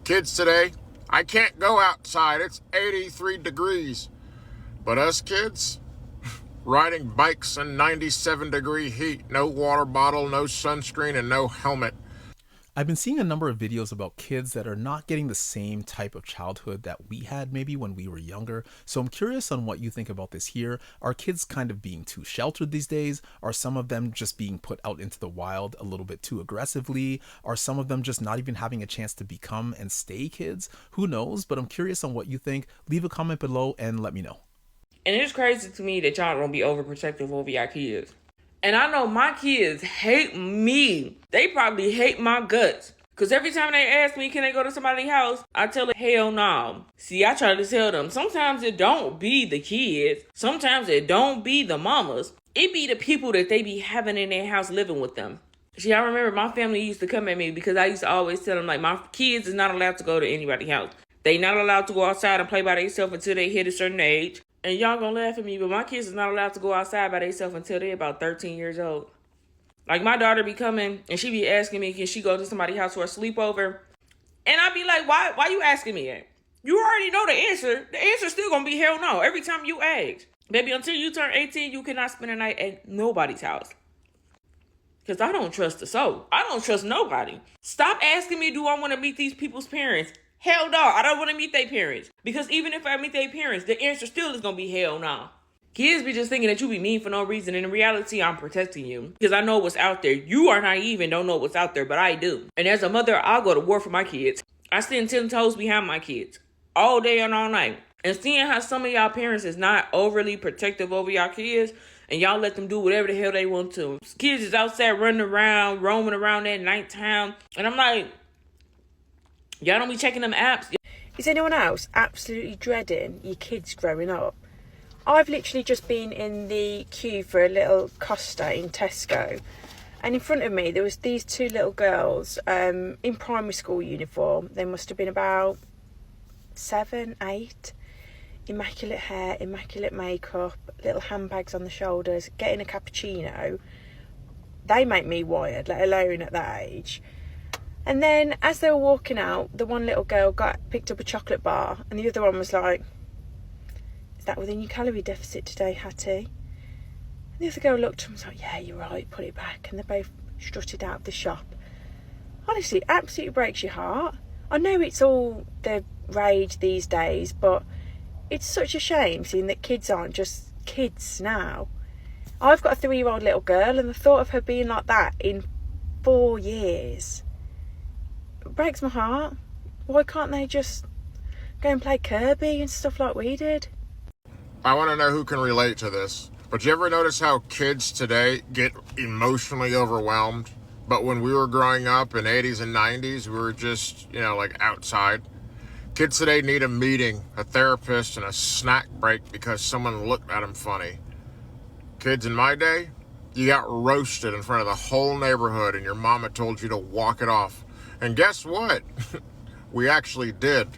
Kids today, I can't go outside. It's 83 degrees. But us kids, riding bikes in 97-degree heat, no water bottle, no sunscreen, and no helmet. I've been seeing a number of videos about kids that are not getting the same type of childhood that we had maybe when we were younger. So I'm curious on what you think about this here. Are kids kind of being too sheltered these days? Are some of them just being put out into the wild a little bit too aggressively? Are some of them just not even having a chance to become and stay kids? Who knows? But I'm curious on what you think. Leave a comment below and let me know. And it's crazy to me that y'all don't be overprotective over your kids. And I know my kids hate me. They probably hate my guts. Because every time they ask me, can they go to somebody's house? I tell them, hell no. See, I try to tell them, sometimes it don't be the kids. Sometimes it don't be the mamas. It be the people that they be having in their house living with them. See, I remember my family used to come at me because I used to always tell them, like, my kids is not allowed to go to anybody's house. They not allowed to go outside and play by themselves until they hit a certain age. And y'all gonna laugh at me, but my kids is not allowed to go outside by themselves until they're about 13 years old. Like, my daughter be coming, and she be asking me, can she go to somebody's house for a sleepover? And I be like, why you asking me that? You already know the answer. The answer's still gonna be hell no every time you ask. Baby, until you turn 18, you cannot spend a night at nobody's house. Because I don't trust a soul. I don't trust nobody. Stop asking me, do I want to meet these people's parents? Hell no, I don't want to meet their parents. Because even if I meet their parents, the answer still is going to be hell no. Kids be just thinking that you be mean for no reason. And in reality, I'm protecting you. Because I know what's out there. You are naive and don't know what's out there, but I do. And as a mother, I'll go to war for my kids. I stand 10 toes behind my kids. All day and all night. And seeing how some of y'all parents is not overly protective over y'all kids, and y'all let them do whatever the hell they want to. Kids is outside running around, roaming around at nighttime. And I'm like, y'all don't be checking them apps. Is anyone else absolutely dreading your kids growing up? I've literally just been in the queue for a little Costa in Tesco. And in front of me, there was these two little girls in primary school uniform. They must have been about 7, 8. Immaculate hair, immaculate makeup, little handbags on the shoulders, getting a cappuccino. They make me wired, let alone at that age. And then as they were walking out, the one little girl picked up a chocolate bar, and the other one was like, is that within your calorie deficit today, Hattie? And the other girl looked and was like, yeah, you're right, put it back. And they both strutted out of the shop. Honestly, it absolutely breaks your heart. I know it's all the rage these days, but it's such a shame seeing that kids aren't just kids now. I've got a 3-year-old little girl, and the thought of her being like that in 4 years, it breaks my heart. Why can't they just go and play Kirby and stuff like we did? I want to know who can relate to this. But you ever notice how kids today get emotionally overwhelmed? But when we were growing up in 80s and 90s, we were just, like outside. Kids today need a meeting, a therapist, and a snack break because someone looked at them funny. Kids in my day, you got roasted in front of the whole neighborhood and your mama told you to walk it off. And guess what? We actually did.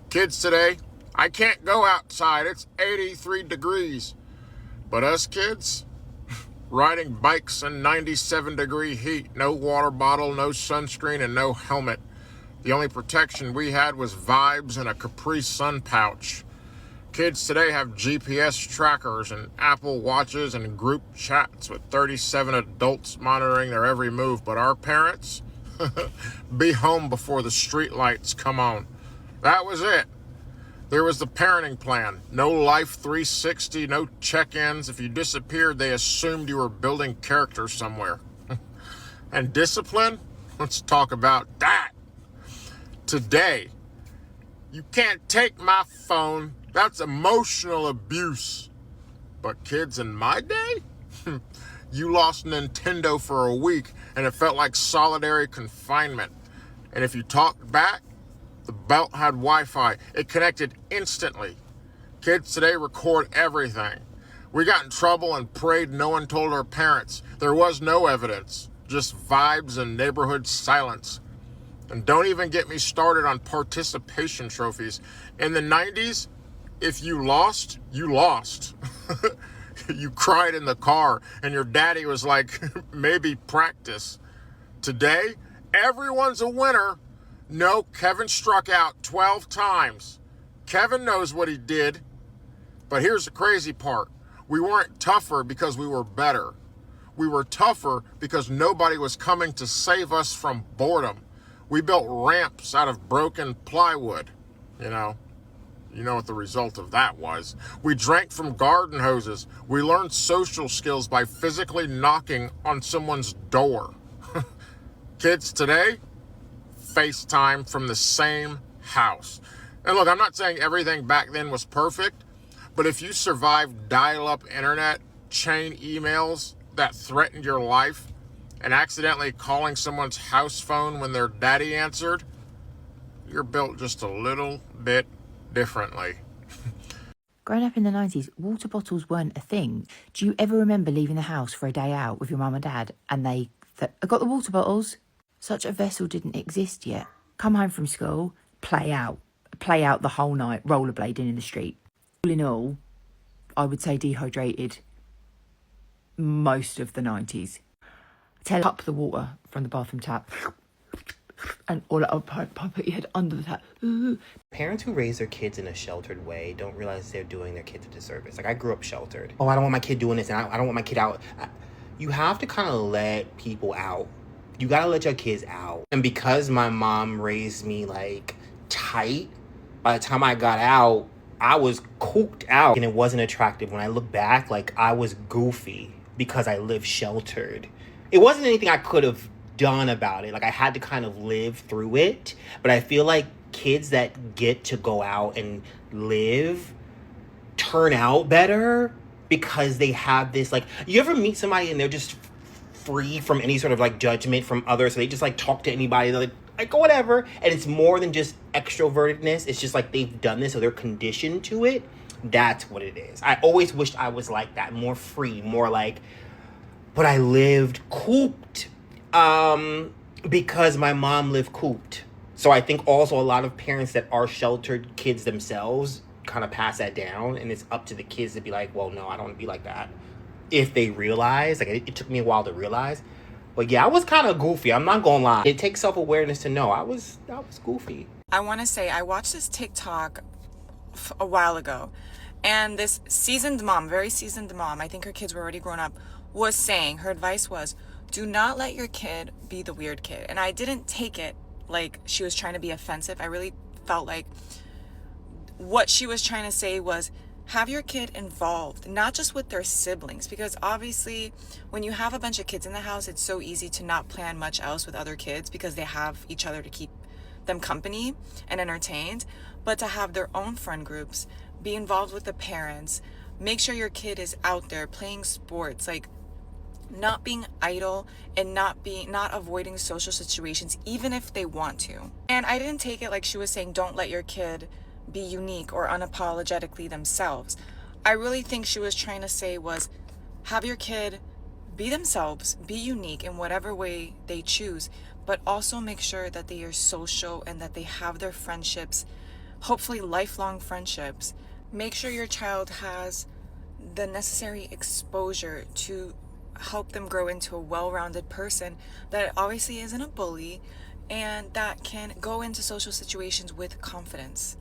Kids today, I can't go outside. It's 83 degrees. But us kids, riding bikes in 97-degree heat, no water bottle, no sunscreen, and no helmet. The only protection we had was vibes and a Capri Sun pouch. Kids today have GPS trackers and Apple Watches and group chats with 37 adults monitoring their every move. But our parents, be home before the street lights come on. That was it. There was the parenting plan. No Life 360, no check-ins. If you disappeared, they assumed you were building character somewhere. And discipline? Let's talk about that. Today, you can't take my phone. That's emotional abuse. But kids in my day, you lost Nintendo for a week and it felt like solitary confinement. And if you talked back, the belt had Wi-Fi. It connected instantly. Kids today record everything. We got in trouble and prayed no one told our parents. There was no evidence, just vibes and neighborhood silence. And don't even get me started on participation trophies. In the 90s, if you lost, you lost. You cried in the car and your daddy was like, maybe practice. Today, everyone's a winner. No, Kevin struck out 12 times. Kevin knows what he did. But here's the crazy part. We weren't tougher because we were better. We were tougher because nobody was coming to save us from boredom. We built ramps out of broken plywood. You know what the result of that was. We drank from garden hoses. We learned social skills by physically knocking on someone's door. Kids today, FaceTime from the same house. And look, I'm not saying everything back then was perfect, but if you survived dial-up internet, chain emails that threatened your life, and accidentally calling someone's house phone when their daddy answered, you're built just a little bit differently. Growing up in the 90s, water bottles weren't a thing. Do you ever remember leaving the house for a day out with your mum and dad and they said, I got the water bottles? Such a vessel didn't exist yet. Come home from school, play out the whole night, rollerblading in the street. All in all, I would say dehydrated most of the 90s. Tell up the water from the bathroom tap and all that put your head under the tap. Parents who raise their kids in a sheltered way don't realize they're doing their kids a disservice. Like, I grew up sheltered. Oh, I don't want my kid doing this, and I don't want my kid out. You have to kind of let people out. You gotta let your kids out. And because my mom raised me, like, tight, by the time I got out, I was cooked out. And it wasn't attractive. When I look back, like, I was goofy because I lived sheltered. It wasn't anything I could have done about it. Like, I had to kind of live through it. But I feel like kids that get to go out and live turn out better because they have this, like, you ever meet somebody and they're just free from any sort of, like, judgment from others, so they just, like, talk to anybody, they're like whatever, and it's more than just extrovertedness. It's just like they've done this, so they're conditioned to it. That's what it is. I always wished I was like that, more free, more like, but I lived cooped because my mom lived cooped. So I think also a lot of parents that are sheltered kids themselves kind of pass that down, and it's up to the kids to be like, well, no, I don't want to be like that. If they realize, like, it took me a while to realize. But yeah, I was kind of goofy. I'm not gonna lie. It takes self-awareness to know I was goofy. I want to say I watched this TikTok a while ago, and this seasoned mom, very seasoned mom, I think her kids were already grown up, was saying, her advice was, do not let your kid be the weird kid. And I didn't take it like she was trying to be offensive. I really felt like what she was trying to say was, have your kid involved, not just with their siblings, because obviously when you have a bunch of kids in the house, it's so easy to not plan much else with other kids because they have each other to keep them company and entertained. But to have their own friend groups, be involved with the parents, make sure your kid is out there playing sports, like not being idle and not avoiding social situations, even if they want to. And I didn't take it like she was saying, don't let your kid be unique or unapologetically themselves. I really think she was trying to say was, have your kid be themselves, be unique in whatever way they choose, but also make sure that they are social and that they have their friendships, hopefully lifelong friendships. Make sure your child has the necessary exposure to help them grow into a well-rounded person that obviously isn't a bully and that can go into social situations with confidence.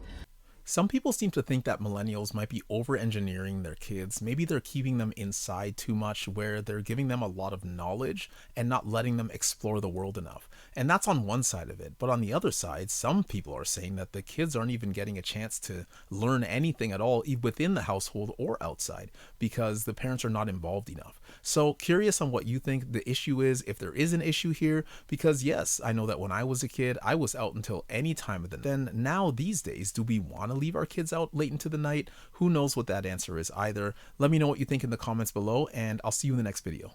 Some people seem to think that millennials might be over-engineering their kids. Maybe they're keeping them inside too much, where they're giving them a lot of knowledge and not letting them explore the world enough. And that's on one side of it. But on the other side, some people are saying that the kids aren't even getting a chance to learn anything at all within the household or outside because the parents are not involved enough. So curious on what you think the issue is, if there is an issue here, because yes, I know that when I was a kid, I was out until any time of the night. Then now these days, do we want to leave our kids out late into the night? Who knows what that answer is either. Let me know what you think in the comments below, and I'll see you in the next video.